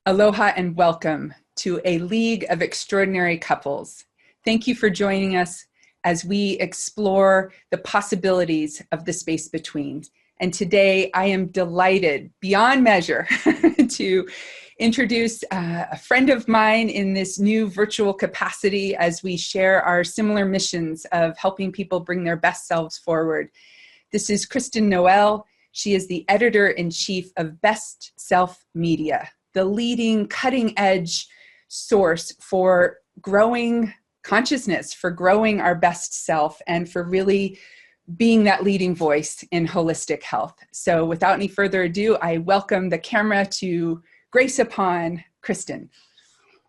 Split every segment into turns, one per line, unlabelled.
Aloha and welcome to a League of Extraordinary Couples. Thank you for joining us as we explore the possibilities of the space between. And today I am delighted beyond measure to introduce a friend of mine in this new virtual capacity as we share our similar missions of helping people bring their best selves forward. This is Kristen Noel. She is the editor-in-chief of Best Self Media, the leading cutting-edge source for growing consciousness, for growing our best self, and for really being that leading voice in holistic health. So without any further ado, I welcome the camera to grace upon Kristen.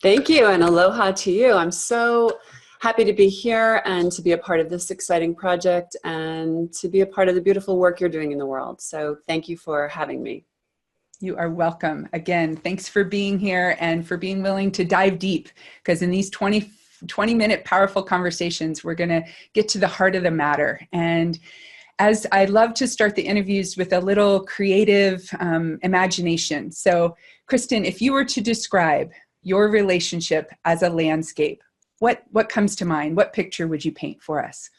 Thank you, and aloha to you. I'm so happy to be here and to be a part of this exciting project and to be a part of the beautiful work you're doing in the world. So thank you for having me.
You are welcome. Again, thanks for being here and for being willing to dive deep, because in these 20-minute powerful conversations, we're going to get to the heart of the matter. And as I love to start the interviews with a little creative imagination. So Kristen, if you were to describe your relationship as a landscape, what comes to mind? What picture would you paint for us?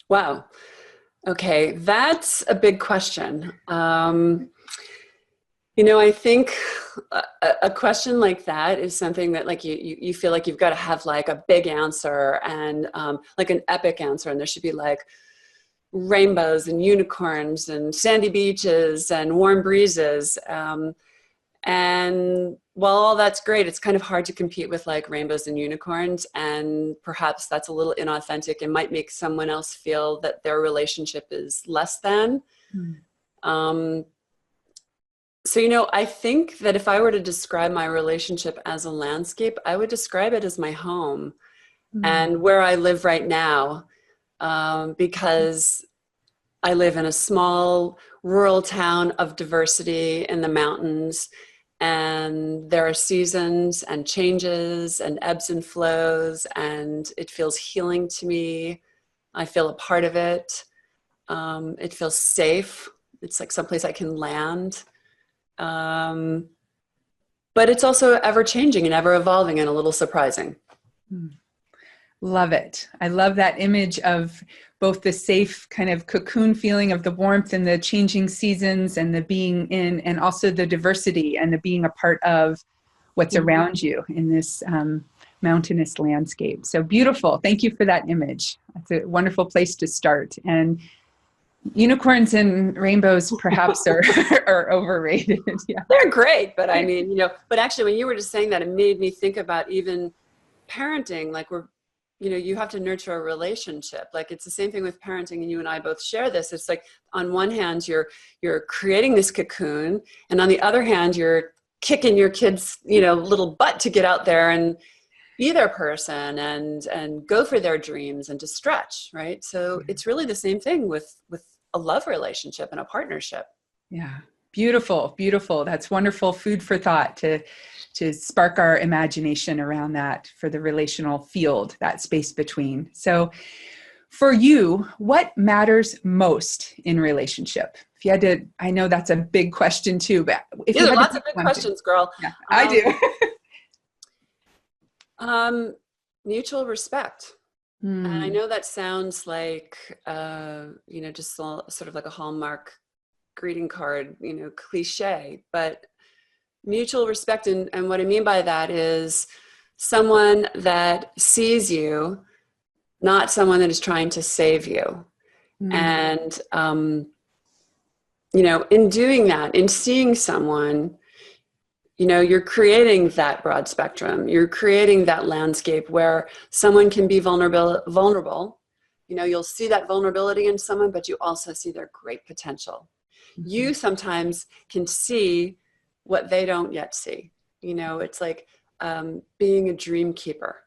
Wow. Okay, that's a big question. I think a question like that is something that like you feel like you've got to have like a big answer and like an epic answer, and there should be like rainbows and unicorns and sandy beaches and warm breezes. And while all that's great, it's kind of hard to compete with like rainbows and unicorns, and perhaps that's a little inauthentic and might make someone else feel that their relationship is less than. So, I think that if I were to describe my relationship as a landscape, I would describe it as my home and where I live right now, because I live in a small rural town of diversity in the mountains, and there are seasons and changes and ebbs and flows, and it feels healing to me. I feel a part of it. It feels safe. It's like someplace I can land. But it's also ever changing and ever evolving and a little surprising.
Love it. I love that image of both the safe kind of cocoon feeling of the warmth and the changing seasons and the being in, and also the diversity and the being a part of what's around you in this mountainous landscape. So beautiful. Thank you for that image. It's a wonderful place to start. And unicorns and rainbows perhaps are overrated. Yeah.
They're great, but I mean, but actually when you were just saying that, it made me think about even parenting. Like you have to nurture a relationship. Like it's the same thing with parenting, and you and I both share this. It's like on one hand, you're creating this cocoon, and on the other hand, you're kicking your kids, little butt to get out there and be their person and go for their dreams and to stretch, right? So it's really the same thing with a love relationship and a partnership.
Yeah. Beautiful, beautiful. That's wonderful food for thought to spark our imagination around that for the relational field, that space between. So for you, what matters most in relationship? If you had to, I know that's a big question too, but if you
there
had
are lots of big questions, girl.
Yeah, I
do. Mutual respect. And I know that sounds like, just sort of like a Hallmark greeting card, cliche, but mutual respect. And what I mean by that is someone that sees you, not someone that is trying to save you. And, in doing that, in seeing someone, you're creating that broad spectrum. You're creating that landscape where someone can be vulnerable. You'll see that vulnerability in someone, but you also see their great potential. You sometimes can see what they don't yet see. It's like being a dream keeper,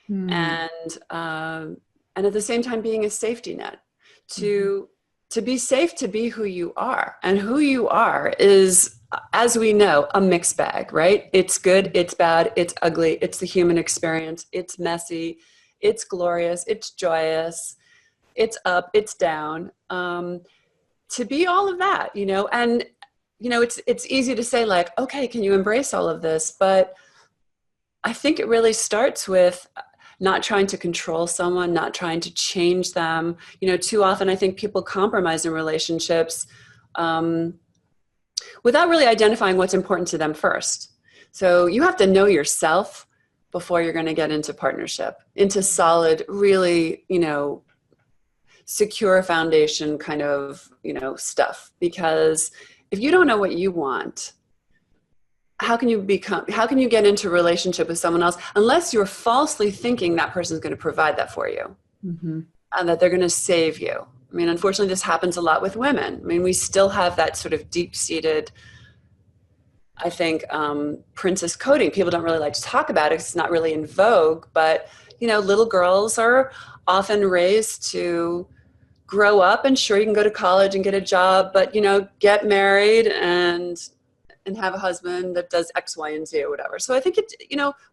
and at the same time being a safety net to be safe, to be who you are. And who you are is, as we know, a mixed bag, right? It's good, it's bad, it's ugly, it's the human experience, it's messy, it's glorious, it's joyous, it's up, it's down. To be all of that, and it's easy to say like, okay, can you embrace all of this? But I think it really starts with not trying to control someone, not trying to change them. Too often I think people compromise in relationships without really identifying what's important to them first. So you have to know yourself before you're going to get into partnership, into solid, really, secure foundation kind of, stuff. Because if you don't know what you want, how can you get into a relationship with someone else unless you're falsely thinking that person's going to provide that for you,
Mm-hmm.
and that they're going to save you? I mean, unfortunately, this happens a lot with women. I mean, we still have that sort of deep-seated, I think, princess coding. People don't really like to talk about it. It's not really in vogue, but, little girls are often raised to grow up, and sure, you can go to college and get a job, but, get married and have a husband that does X, Y, and Z or whatever. So I think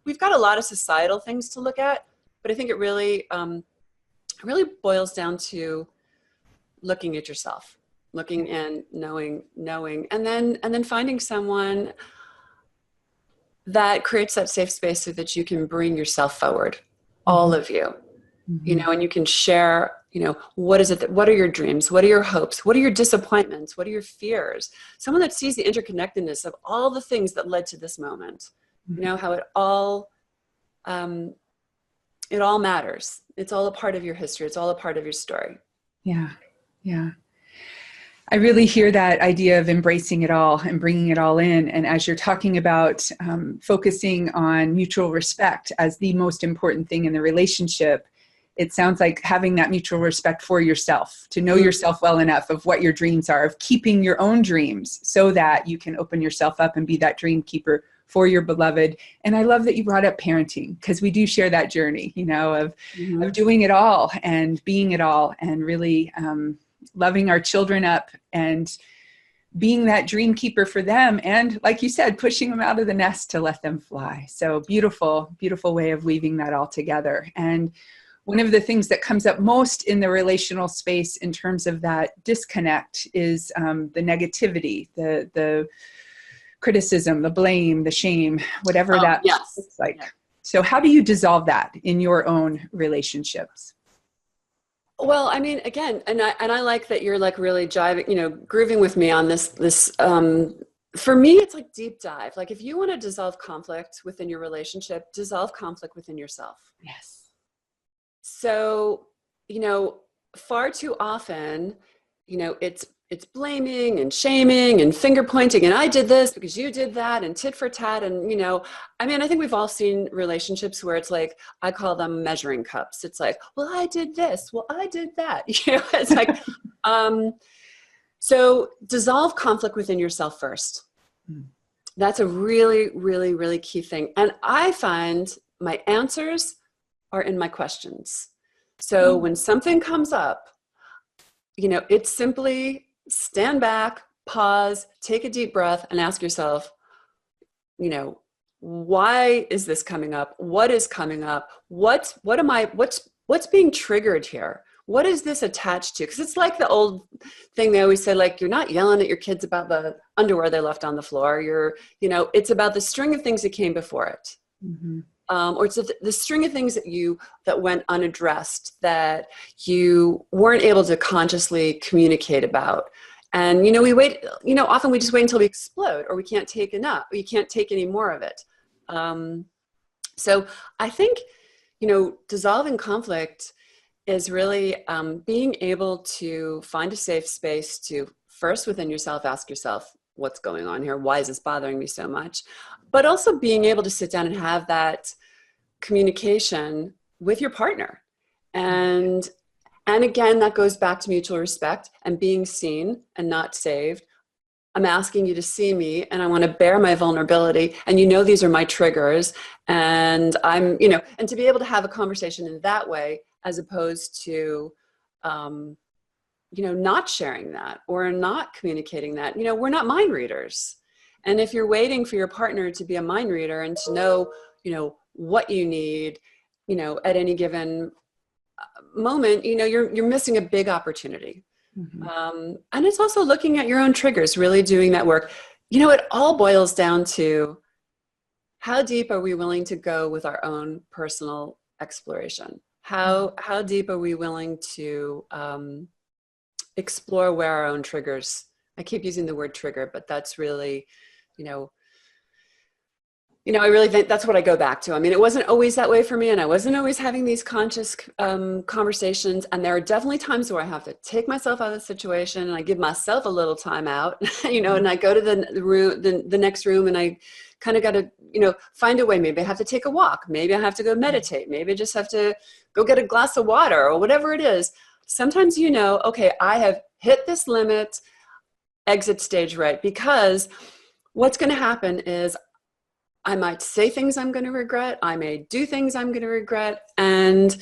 we've got a lot of societal things to look at, but I think it really boils down to looking at yourself, looking and knowing, and then finding someone that creates that safe space so that you can bring yourself forward, all of you, and you can share, what is it what are your dreams? What are your hopes? What are your disappointments? What are your fears? Someone that sees the interconnectedness of all the things that led to this moment, how it all matters. It's all a part of your history. It's all a part of your story.
Yeah. Yeah. I really hear that idea of embracing it all and bringing it all in. And as you're talking about focusing on mutual respect as the most important thing in the relationship, it sounds like having that mutual respect for yourself, to know yourself well enough of what your dreams are, of keeping your own dreams so that you can open yourself up and be that dream keeper for your beloved. And I love that you brought up parenting, because we do share that journey, of doing it all and being it all, and really loving our children up and being that dream keeper for them. And like you said, pushing them out of the nest to let them fly. So beautiful, beautiful way of weaving that all together. And one of the things that comes up most in the relational space in terms of that disconnect is the negativity, the criticism, the blame, the shame, whatever that looks like. Yeah. So how do you dissolve that in your own relationships?
Well, I mean, again, and I like that you're like really jiving, grooving with me on this. For me, it's like deep dive. Like if you want to dissolve conflict within your relationship, dissolve conflict within yourself.
Yes.
So, far too often, it's blaming and shaming and finger pointing, and I did this because you did that, and tit for tat. And, I think we've all seen relationships where it's like, I call them measuring cups. It's like, well, I did this. Well, I did that. It's like, so dissolve conflict within yourself first. That's a really, really, really key thing. And I find my answers are in my questions. So when something comes up, it's simply stand back, pause, take a deep breath, and ask yourself, why is this coming up? What is coming up? What's being triggered here? What is this attached to? Because it's like the old thing they always say, like, you're not yelling at your kids about the underwear they left on the floor. It's about the string of things that came before it. Mm-hmm. Or it's the string of things that went unaddressed, that you weren't able to consciously communicate about. And, we wait, often we just wait until we explode, or we can't take enough, or you can't take any more of it. So I think, dissolving conflict is really being able to find a safe space to first within yourself, ask yourself, what's going on here? Why is this bothering me so much? But also being able to sit down and have that communication with your partner. And again, that goes back to mutual respect and being seen and not saved. I'm asking you to see me, and I want to bear my vulnerability. And these are my triggers. And I'm, and to be able to have a conversation in that way, as opposed to, not sharing that or not communicating that. We're not mind readers. And if you're waiting for your partner to be a mind reader and to know, what you need, at any given moment, you're missing a big opportunity.
Mm-hmm.
And it's also looking at your own triggers, really doing that work. You know, it all boils down to how deep are we willing to go with our own personal exploration? How deep are we willing to explore where our own triggers? I keep using the word trigger, but that's really, you know, I really think that's what I go back to. I mean, it wasn't always that way for me, and I wasn't always having these conscious conversations. And there are definitely times where I have to take myself out of the situation, and I give myself a little time out, and I go to the room, the next room, and I kind of got to, find a way. Maybe I have to take a walk. Maybe I have to go meditate. Maybe I just have to go get a glass of water or whatever it is. Sometimes, okay, I have hit this limit, exit stage right, because what's going to happen is I might say things I'm going to regret. I may do things I'm going to regret. And,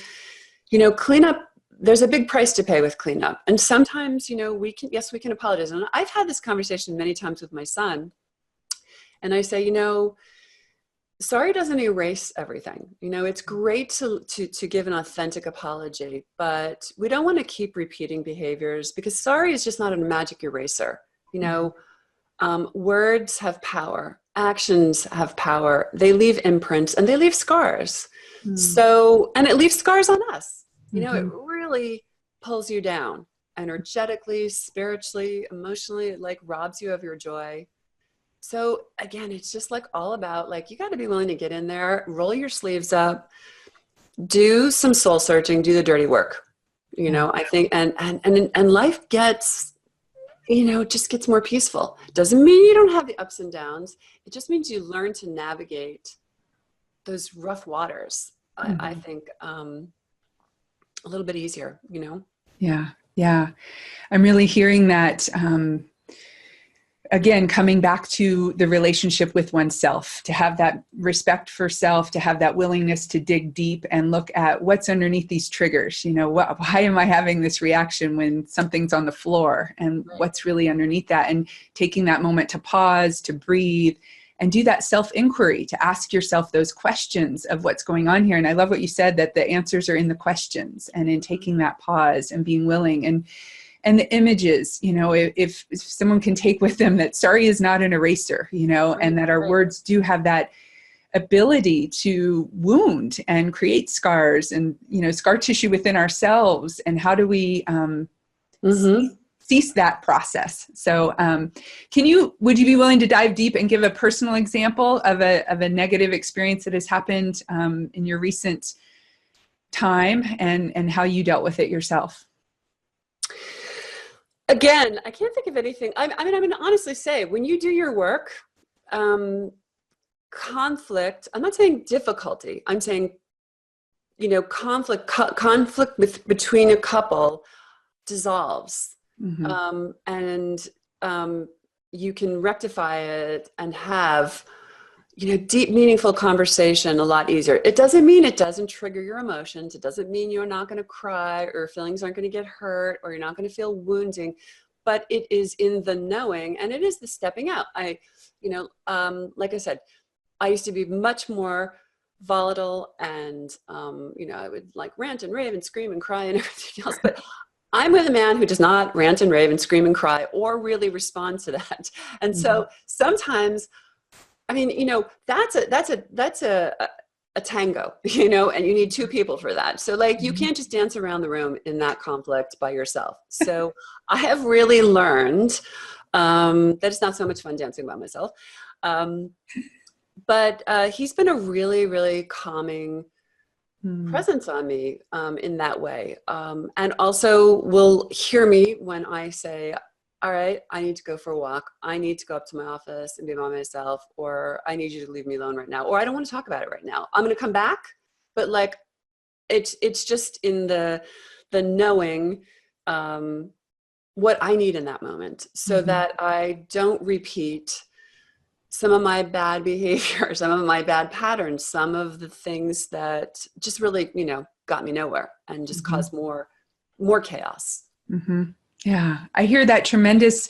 cleanup, there's a big price to pay with cleanup. And sometimes, we can apologize. And I've had this conversation many times with my son. And I say, sorry doesn't erase everything. It's great to give an authentic apology, but we don't want to keep repeating behaviors, because sorry is just not a magic eraser. Words have power. Actions have power. They leave imprints and they leave scars. So, and it leaves scars on us. It really pulls you down energetically, spiritually, emotionally. It like robs you of your joy. So again, it's just like all about like, you got to be willing to get in there, roll your sleeves up, do some soul searching, do the dirty work. I think, and life gets, just gets more peaceful. Doesn't mean you don't have the ups and downs. It just means you learn to navigate those rough waters. I think a little bit easier,
Yeah. Yeah. I'm really hearing that, again, coming back to the relationship with oneself, to have that respect for self, to have that willingness to dig deep and look at what's underneath these triggers. Why am I having this reaction when something's on the floor, and what's really underneath that? And taking that moment to pause, to breathe, and do that self-inquiry, to ask yourself those questions of what's going on here. And I love what you said, that the answers are in the questions, and in taking that pause and being willing. And the images, if someone can take with them that sorry is not an eraser, and that our words do have that ability to wound and create scars and, scar tissue within ourselves. And how do we cease that process? So would you be willing to dive deep and give a personal example of a negative experience that has happened in your recent time, and how you dealt with it yourself?
Again, I can't think of anything. I'm going to honestly say, when you do your work, conflict, I'm not saying difficulty, I'm saying, conflict between a couple dissolves. And you can rectify it and have, deep, meaningful conversation a lot easier. It doesn't mean it doesn't trigger your emotions. It doesn't mean you're not going to cry, or feelings aren't going to get hurt, or you're not going to feel wounding, but it is in the knowing, and it is the stepping out. Like I said, I used to be much more volatile, and, I would like rant and rave and scream and cry and everything else, but I'm with a man who does not rant and rave and scream and cry or really respond to that. And so sometimes, I mean, that's a tango, and you need two people for that. So like, you can't just dance around the room in that conflict by yourself. So I have really learned that it's not so much fun dancing by myself. But he's been a really, really calming presence on me in that way. And also will hear me when I say, all right, I need to go for a walk. I need to go up to my office and be by myself, or I need you to leave me alone right now, or I don't want to talk about it right now. I'm going to come back. But like, it's just in the knowing what I need in that moment, so that I don't repeat some of my bad behavior, some of my bad patterns, some of the things that just really, got me nowhere and just caused more chaos.
Yeah, I hear that tremendous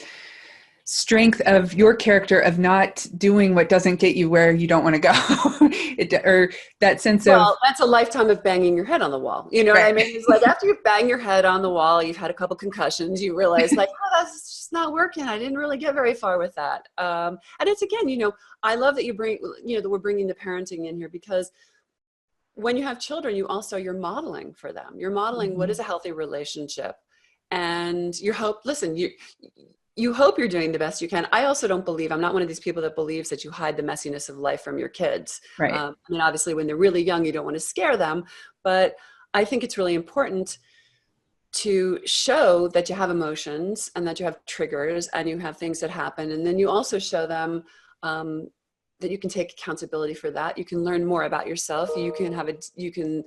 strength of your character of not doing what doesn't get you where you don't want to go. Or that sense of,
well, that's a lifetime of banging your head on the wall. You know what I
right.
mean? It's like after you bang your head on the wall, you've had a couple concussions, you realize like, oh, that's just not working. I didn't really get very far with that. And it's again, I love that you bring, that we're bringing the parenting in here, because when you have children, you're modeling for them. You're modeling what is a healthy relationship, and listen, you hope you're doing the best you can. I also don't believe, I'm not one of these people that believes that you hide the messiness of life from your kids.
Right.
I mean, obviously when they're really young, you don't want to scare them, but I think it's really important to show that you have emotions and that you have triggers and you have things that happen. And then you also show them that you can take accountability for that. You can learn more about yourself. You can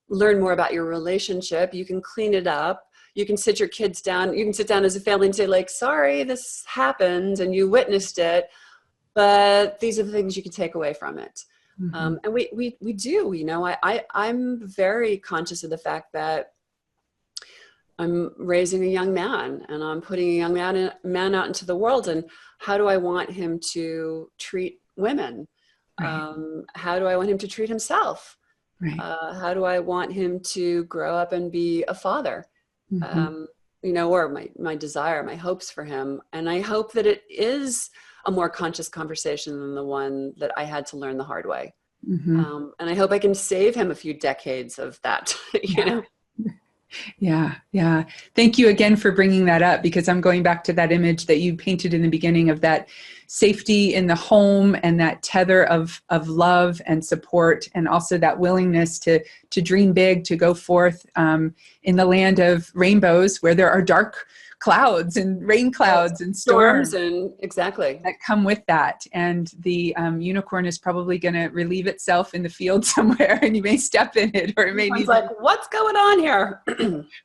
learn more about your relationship. You can clean it up. You can sit your kids down. You can sit down as a family and say like, sorry, this happened and you witnessed it, but these are the things you can take away from it. And we do, I'm very conscious of the fact that I'm raising a young man and I'm putting a young man out into the world. And how do I want him to treat women? Right. How do I want him to treat himself? Right. How do I want him to grow up and be a father? Or my desire, my hopes for him. And I hope that it is a more conscious conversation than the one that I had to learn the hard way. And I hope I can save him a few decades of that, you know?
Yeah. Yeah. Thank you again for bringing that up, because I'm going back to that image that you painted in the beginning of that safety in the home and that tether of love and support, and also that willingness to dream big, to go forth in the land of rainbows where there are dark clouds and rain clouds and storms
and exactly
that come with that. And the unicorn is probably going to relieve itself in the field somewhere, and you may step in it, or it may need
like, what's going on here?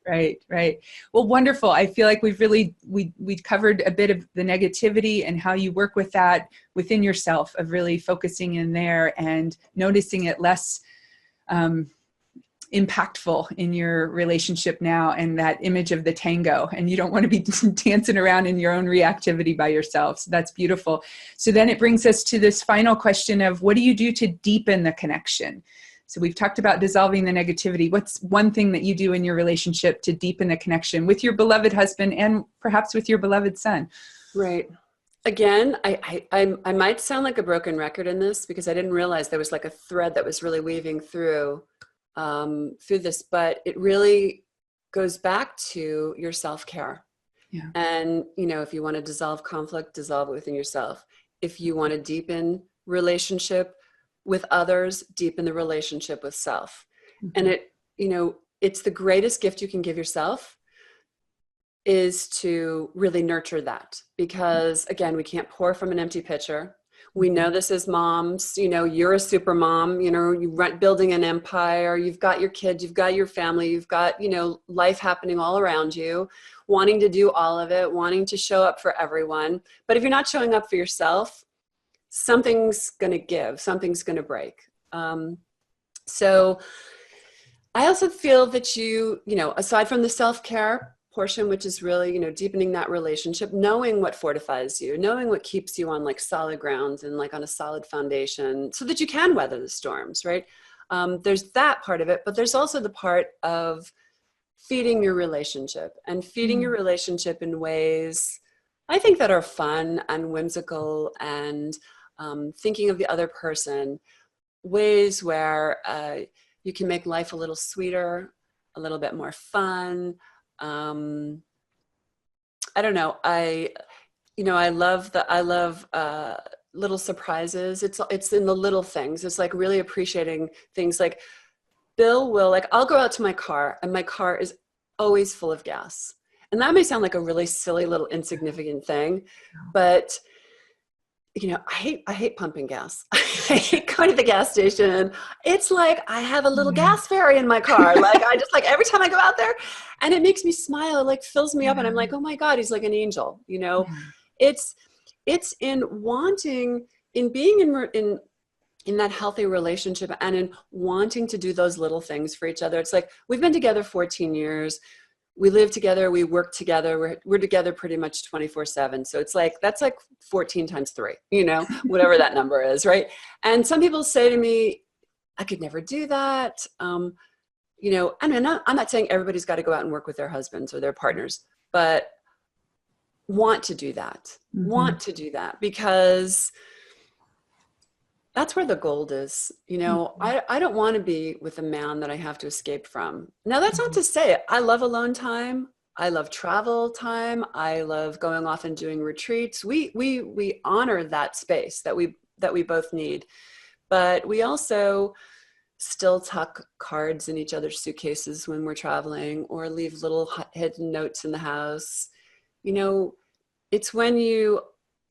Right. Well, wonderful. I feel like we've covered a bit of the negativity and how you work with that within yourself, of really focusing in there and noticing it less impactful in your relationship now, and that image of the tango, and you don't want to be dancing around in your own reactivity by yourself. So that's beautiful. So then it brings us to this final question of, what do you do to deepen the connection? So we've talked about dissolving the negativity. What's one thing that you do in your relationship to deepen the connection with your beloved husband and perhaps with your beloved son?
Right. Again, I might sound like a broken record in this, because I didn't realize there was like a thread that was really weaving through this, but it really goes back to your self-care. Yeah. And, if you want to dissolve conflict, dissolve it within yourself. If you want to deepen relationship with others, deepen the relationship with self. And it's the greatest gift you can give yourself, is to really nurture that, because again, we can't pour from an empty pitcher. We know this as moms, you're a super mom, you're building an empire, you've got your kids, you've got your family, you've got, life happening all around you, wanting to do all of it, wanting to show up for everyone. But if you're not showing up for yourself, something's going to give, something's going to break. So I also feel that aside from the self-care portion, which is really, deepening that relationship, knowing what fortifies you, knowing what keeps you on like solid grounds and like on a solid foundation, so that you can weather the storms, right? There's that part of it, but there's also the part of feeding your relationship, and feeding your relationship in ways, I think, that are fun and whimsical, and thinking of the other person, ways where you can make life a little sweeter, a little bit more fun. I don't know. I love little surprises. It's in the little things. It's like really appreciating things. Like Bill will, I'll go out to my car, and my car is always full of gas. And that may sound like a really silly little insignificant thing, but I hate pumping gas. I hate going to the gas station. It's like I have a little gas fairy in my car. I just every time I go out there, and it makes me smile. It fills me up, and I'm like, oh my God, he's like an angel. It's in wanting, in being in that healthy relationship, and in wanting to do those little things for each other. It's like, we've been together 14 years. we live together, we work together, we're together pretty much 24/7. So it's like, that's like 14 times 3, you know, whatever that number is, right? And some people say to me, I could never do that. You know, and I'm not saying everybody's got to go out and work with their husbands or their partners, but want to do that, want to do that, because that's where the gold is. You know, I don't want to be with a man that I have to escape from. Now, that's not to say I love alone time. I love travel time. I love going off and doing retreats. We honor that space that we both need, but we also still tuck cards in each other's suitcases when we're traveling, or leave little hidden notes in the house. You know, it's when you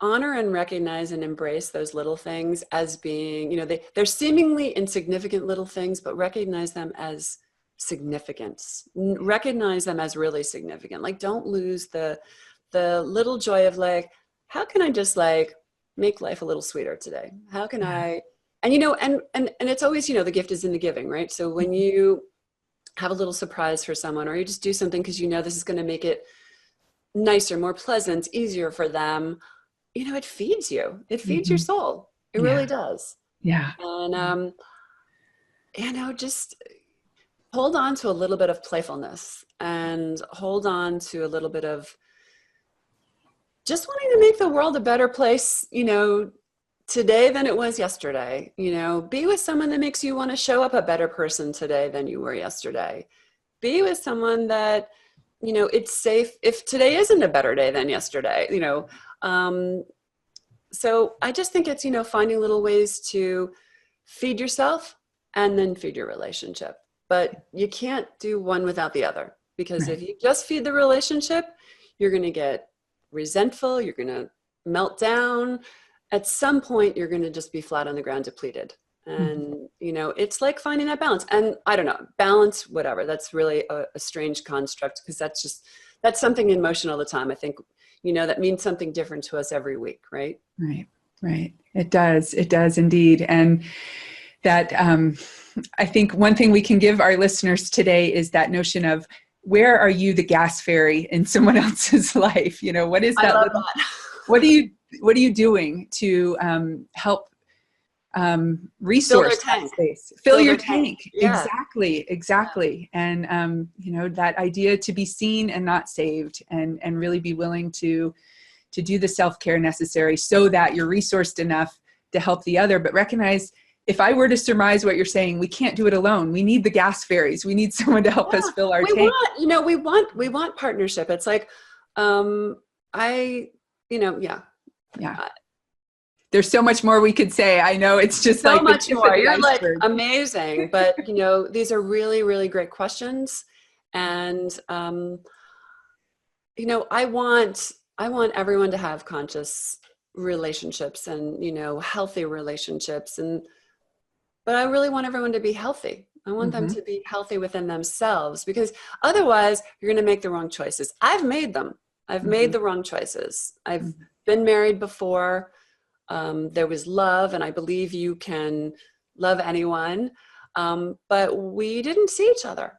honor and recognize and embrace those little things as being, you know, they're seemingly insignificant little things, but recognize them as significance. Recognize them as really significant. Like, don't lose the little joy of like, how can I just like make life a little sweeter today? How can I, and you know, and it's always, you know, the gift is in the giving, right? So when you have a little surprise for someone, or you just do something because you know this is going to make it nicer, more pleasant, easier for them, you know, it feeds you. It feeds your soul. It really does.
Yeah.
And, you know, just hold on to a little bit of playfulness, and hold on to a little bit of just wanting to make the world a better place, you know, today than it was yesterday. You know, be with someone that makes you want to show up a better person today than you were yesterday. Be with someone that, you know, it's safe if today isn't a better day than yesterday, you know. So I just think it's, you know, finding little ways to feed yourself and then feed your relationship. But you can't do one without the other, because if you just feed the relationship, you're going to get resentful, you're going to melt down. At some point, you're going to just be flat on the ground, depleted. And, you know, it's like finding that balance. And I don't know, balance, whatever. That's really a strange construct, because that's something in motion all the time. I think, you know, that means something different to us every week, right?
Right. It does indeed. And that, I think one thing we can give our listeners today is that notion of, where are you the gas fairy in someone else's life? You know, what is that?
I love that.
What are you doing to help resource that space? Fill your tank.
Yeah.
Exactly. And you know, that idea to be seen and not saved, and really be willing to do the self-care necessary so that you're resourced enough to help the other. But recognize, if I were to surmise what you're saying, we can't do it alone. We need the gas fairies. We need someone to help us fill our tank.
We want partnership. It's like,
There's so much more we could say. I know it's just
so
like
much more. You're like amazing, but you know, these are really, really great questions. And, you know, I want everyone to have conscious relationships and, you know, healthy relationships. But I really want everyone to be healthy. I want them to be healthy within themselves, because otherwise you're going to make the wrong choices. I've made them. I've made the wrong choices. I've been married before. There was love, and I believe you can love anyone. But we didn't see each other.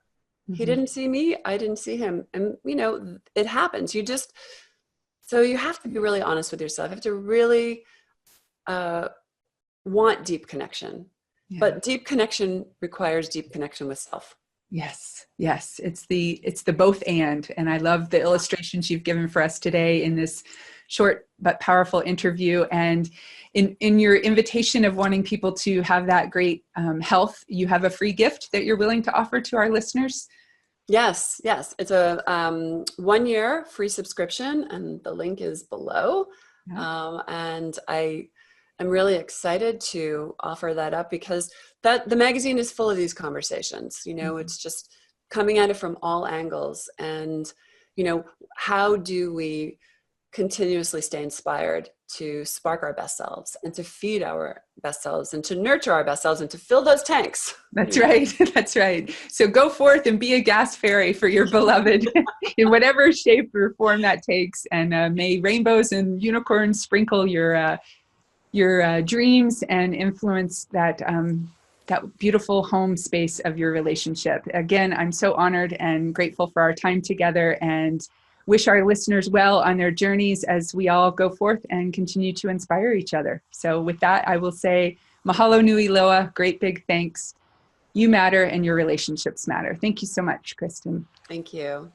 He didn't see me. I didn't see him. And, you know, it happens. So you have to be really honest with yourself. You have to really want deep connection. Yeah. But deep connection requires deep connection with self.
Yes. It's the both and I love the illustrations you've given for us today in this short but powerful interview. And in your invitation of wanting people to have that great health, you have a free gift that you're willing to offer to our listeners.
Yes. It's a 1-year free subscription, and the link is below. Yeah. And I'm really excited to offer that up, because the magazine is full of these conversations. You know, it's just coming at it from all angles. And, you know, how do we continuously stay inspired to spark our best selves, and to feed our best selves, and to nurture our best selves, and to fill those tanks?
That's right. That's right. So go forth and be a gas fairy for your beloved in whatever shape or form that takes. And may rainbows and unicorns sprinkle your dreams, and influence that that beautiful home space of your relationship. Again, I'm so honored and grateful for our time together, and wish our listeners well on their journeys as we all go forth and continue to inspire each other. So with that, I will say mahalo nui loa, great big thanks. You matter and your relationships matter. Thank you so much, Kristen.
Thank you.